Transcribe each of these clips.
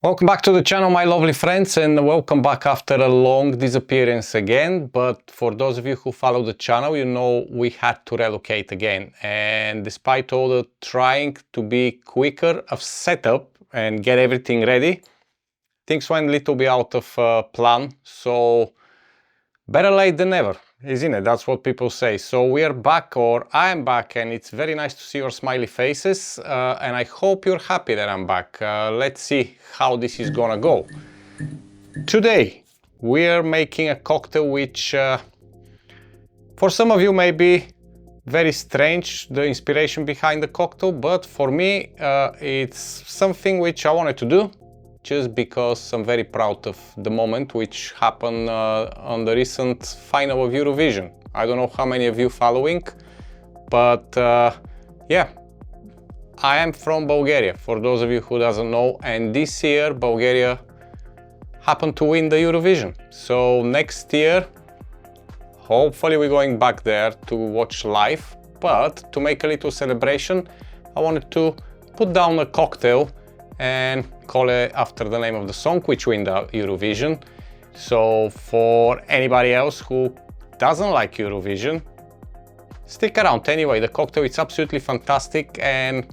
Welcome back to the channel, my lovely friends, and welcome back after a long disappearance again. But for those of you who follow the channel, you know we had to relocate again. And despite all the trying to be quicker of setup and get everything ready, things went a little bit out of plan. So better late than never, isn't it? That's what people say. So we are back, or I am back, and it's very nice to see your smiley faces. And I hope you're happy that I'm back. Let's see how this is gonna go. Today, we are making a cocktail which, for some of you may be very strange, the inspiration behind the cocktail, but for me, it's something which I wanted to do. Just because I'm very proud of the moment which happened on the recent final of Eurovision. I don't know how many of you following, but yeah, I am from Bulgaria, for those of you who doesn't know, and this year Bulgaria happened to win the Eurovision. So next year, hopefully we're going back there to watch live, but to make a little celebration, I wanted to put down a cocktail and call it after the name of the song which win the Eurovision. So for anybody else who doesn't like Eurovision, stick around anyway. The cocktail is absolutely fantastic, and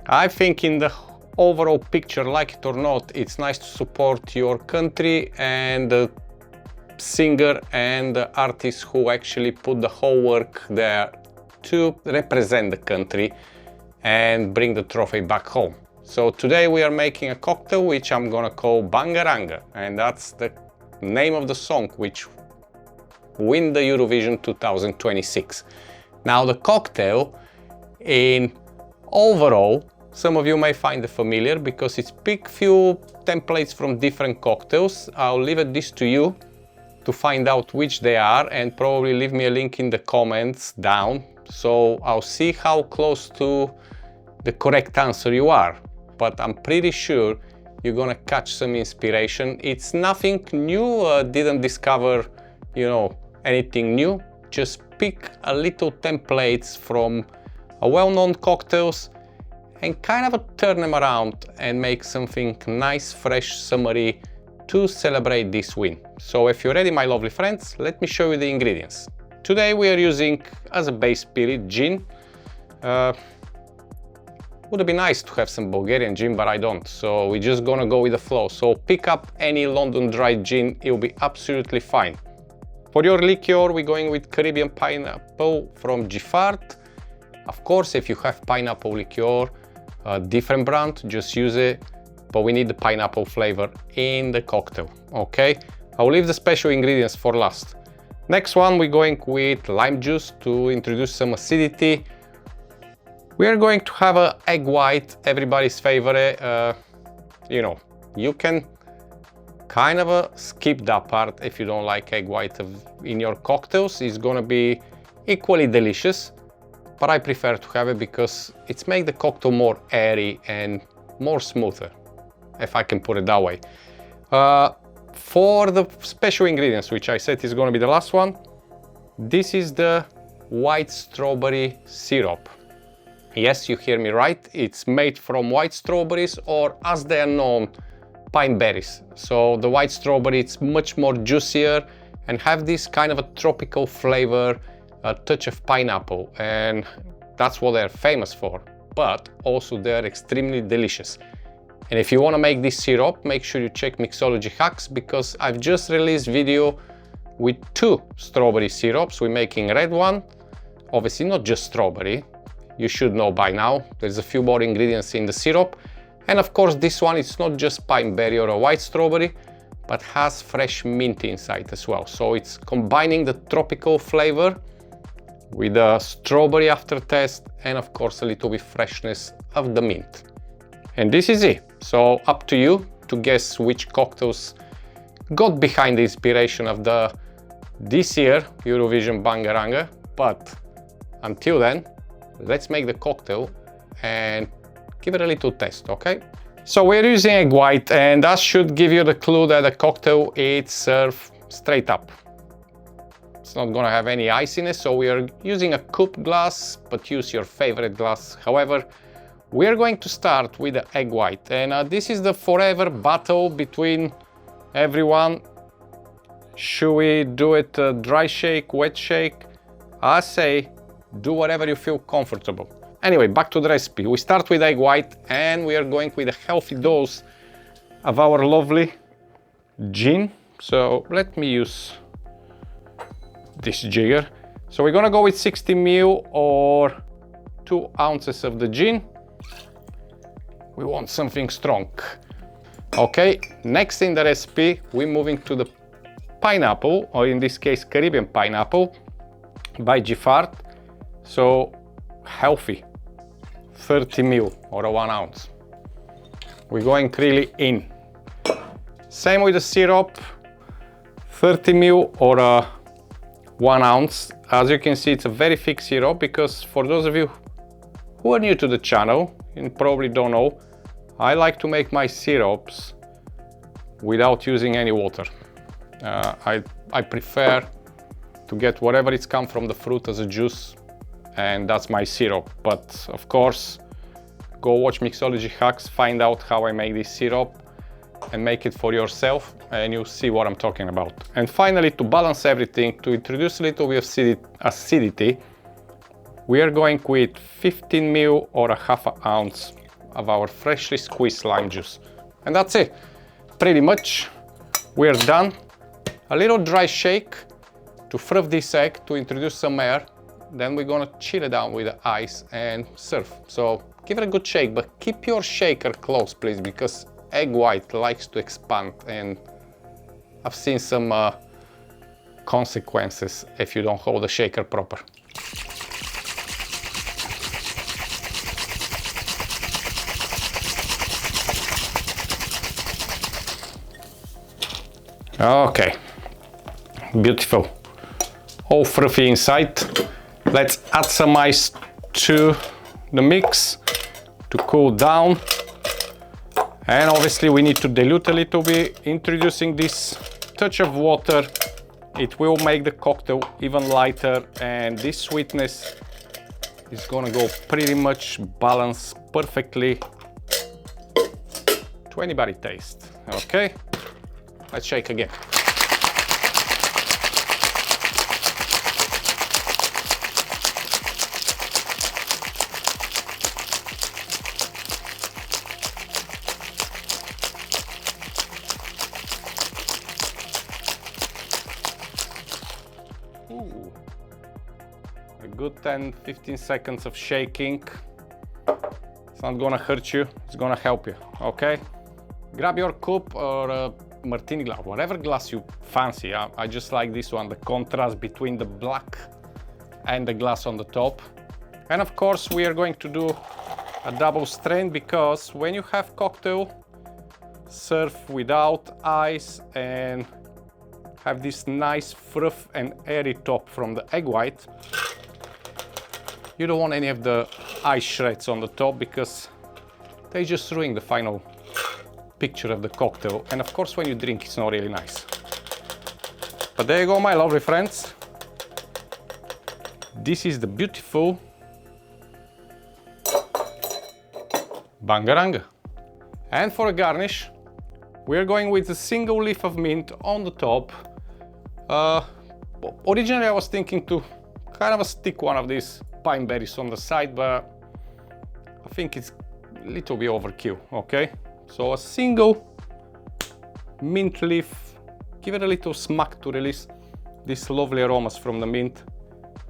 I think in the overall picture, like it or not, it's nice to support your country and the singer and the artist who actually put the whole work there to represent the country and bring the trophy back home. So today we are making a cocktail which I'm gonna call Bangaranga, and that's the name of the song which win the Eurovision 2026. Now the cocktail, in overall, some of you may find it familiar because it's pick few templates from different cocktails. I'll leave this to you to find out which they are, and probably leave me a link in the comments down, so I'll see how close to the correct answer you are. But I'm pretty sure you're gonna catch some inspiration. It's nothing new, didn't discover, you know, anything new. Just pick a little templates from a well-known cocktails and kind of turn them around and make something nice, fresh, summery to celebrate this win. So if you're ready, my lovely friends, let me show you the ingredients. Today we are using as a base spirit gin. Would be nice to have some Bulgarian gin, but I don't, so we're just gonna go with the flow. So pick up any London dry gin, it'll be absolutely fine. For your liqueur, we're going with Caribbean pineapple from Giffard. Of course, if you have pineapple liqueur, a different brand, just use it, but we need the pineapple flavor in the cocktail, okay? I'll leave the special ingredients for last. Next one, we're going with lime juice to introduce some acidity. We are going to have an egg white, everybody's favorite. You know, you can kind of skip that part if you don't like egg white in your cocktails. It's gonna be equally delicious, but I prefer to have it because it's make the cocktail more airy and more smoother, if I can put it that way. For the special ingredients, which I said is gonna be the last one, this is the white strawberry syrup. Yes, you hear me right, it's made from white strawberries, or as they are known, pine berries. So the white strawberry, it's much more juicier and have this kind of a tropical flavor, a touch of pineapple, and that's what they're famous for. But also they're extremely delicious. And if you want to make this syrup, make sure you check Mixology Hacks, because I've just released video with 2 strawberry syrups. We're making red one, obviously not just strawberry. You should know by now, there's a few more ingredients in the syrup. And of course this one, it's not just pine berry or a white strawberry, but has fresh mint inside as well. So it's combining the tropical flavor with the strawberry aftertaste, and of course a little bit freshness of the mint. And this is it. So up to you to guess which cocktails got behind the inspiration of this year Eurovision Bangaranga. But until then, let's make the cocktail and give it a little taste, okay? So we're using egg white, and that should give you the clue that the cocktail is served straight up. It's not gonna have any iciness, so we are using a coupe glass, but use your favorite glass. However, We are going to start with the egg white, and this is the forever battle between everyone. Should we do it dry shake, wet shake? I say do whatever you feel comfortable. Anyway, back to the recipe. We start with egg white, and we are going with a healthy dose of our lovely gin. So let me use this jigger. So we're gonna go with 60 ml or 2 ounces of the gin. We want something strong. Okay, next in the recipe, we're moving to the pineapple, or in this case, Caribbean pineapple by Giffard. So healthy, 30 ml or 1 ounce. We're going really in. Same with the syrup, 30 ml or 1 ounce. As you can see, it's a very thick syrup because for those of you who are new to the channel and probably don't know, I like to make my syrups without using any water. I prefer to get whatever it's come from the fruit as a juice, and that's my syrup. But of course, go watch Mixology Hacks, find out how I make this syrup and make it for yourself, and you'll see what I'm talking about. And finally, to balance everything, to introduce a little bit of acidity, we are going with 15 ml or a half an ounce of our freshly squeezed lime juice. And that's it. Pretty much, we're done. A little dry shake to froth this egg, to introduce some air. Then we're gonna chill it down with the ice and serve. So give it a good shake, but keep your shaker close, please, because egg white likes to expand, and I've seen some consequences if you don't hold the shaker proper. Okay, beautiful. All frothy inside. Let's add some ice to the mix to cool down. And obviously we need to dilute a little bit, introducing this touch of water. It will make the cocktail even lighter, and this sweetness is gonna go pretty much balance perfectly to anybody's taste. Okay, let's shake again. Ooh. A good 10-15 seconds of shaking. It's not gonna hurt you, it's gonna help you, okay? Grab your cup or a martini glass, whatever glass you fancy. I just like this one, the contrast between the black and the glass on the top. And of course, we are going to do a double strain, because when you have cocktail served without ice and have this nice froth and airy top from the egg white, you don't want any of the ice shreds on the top, because they just ruin the final picture of the cocktail. And of course, when you drink, it's not really nice. But there you go, my lovely friends. This is the beautiful Bangaranga. And for a garnish, we're going with a single leaf of mint on the top. Originally I was thinking to kind of stick one of these pine berries on the side, but I think it's a little bit overkill, okay? So a single mint leaf, give it a little smack to release these lovely aromas from the mint,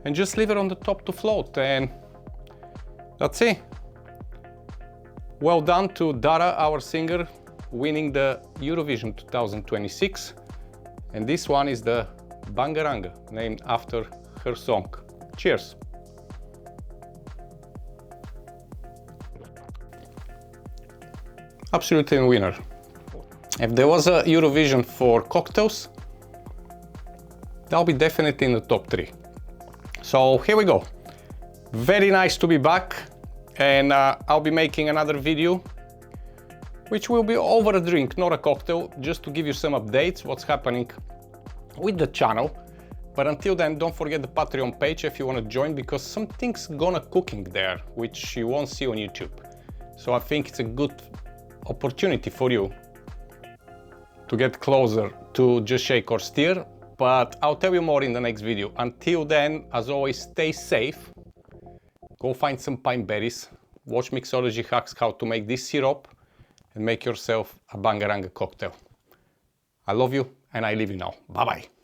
and just leave it on the top to float, and that's it. Well done to Dara, our singer, winning the Eurovision 2026. And this one is the Bangaranga, named after her song. Cheers! Absolutely a winner. If there was a Eurovision for cocktails, that'll be definitely in the top 3. So here we go. Very nice to be back, and I'll be making another video which will be over a drink, not a cocktail, just to give you some updates, what's happening with the channel. But until then, don't forget the Patreon page if you want to join, because something's gonna cooking there, which you won't see on YouTube. So I think it's a good opportunity for you to get closer to Just Shake or Stir, but I'll tell you more in the next video. Until then, as always, stay safe. Go find some pine berries, watch Mixology Hacks how to make this syrup, and make yourself a Bangaranga cocktail. I love you, and I leave you now. Bye-bye.